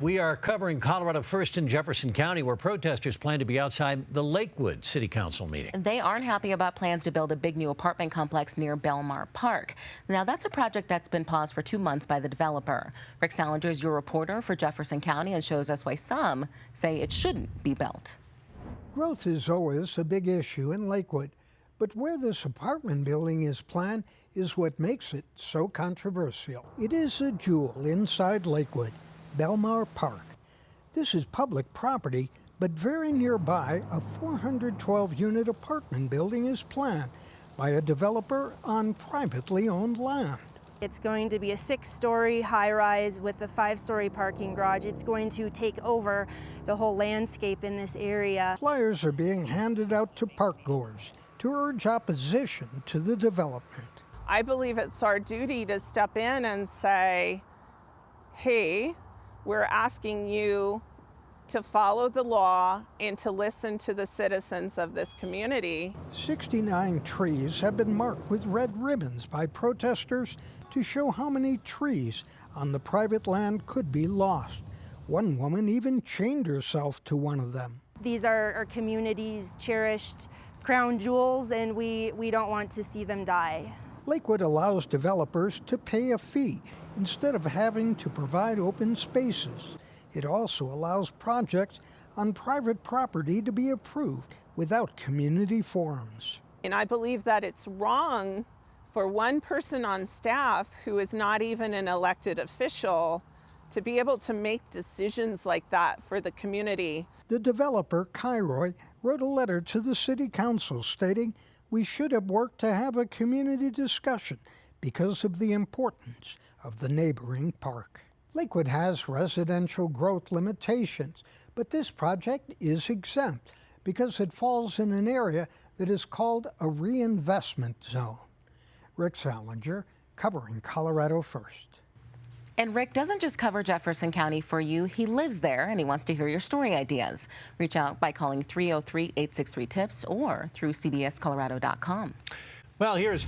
We are covering Colorado first in Jefferson County, where protesters plan to be outside the Lakewood City Council meeting. They aren't happy about plans to build a big new apartment complex near Belmar Park. Now, that's a project that's been paused for 2 months by the developer. Rick Salinger is your reporter for Jefferson County and shows us why some say it shouldn't be built. Growth is always a big issue in Lakewood, but where this apartment building is planned is what makes it so controversial. It is a jewel inside Lakewood, Belmar Park. This is public property, but very nearby, a 412-unit apartment building is planned by a developer on privately owned land. It's going to be a 6-story high-rise with a 5-story parking garage. It's going to take over the whole landscape in this area. Flyers are being handed out to parkgoers to urge opposition to the development. I believe it's our duty to step in and say, hey, we're asking you to follow the law and to listen to the citizens of this community. 69 trees have been marked with red ribbons by protesters to show how many trees on the private land could be lost. One woman even chained herself to one of them. These are our community's cherished crown jewels, and we don't want to see them die. Lakewood allows developers to pay a fee instead of having to provide open spaces. It also allows projects on private property to be approved without community forums. And I believe that it's wrong for one person on staff who is not even an elected official to be able to make decisions like that for the community. The developer, Kairoy, wrote a letter to the City Council stating, "We should have worked to have a community discussion because of the importance of the neighboring park." Lakewood has residential growth limitations, but this project is exempt because it falls in an area that is called a reinvestment zone. Rick Salinger, covering Colorado First. And Rick doesn't just cover Jefferson County for you. He lives there, and he wants to hear your story ideas. Reach out by calling 303-863-TIPS or through cbscolorado.com. Well, here's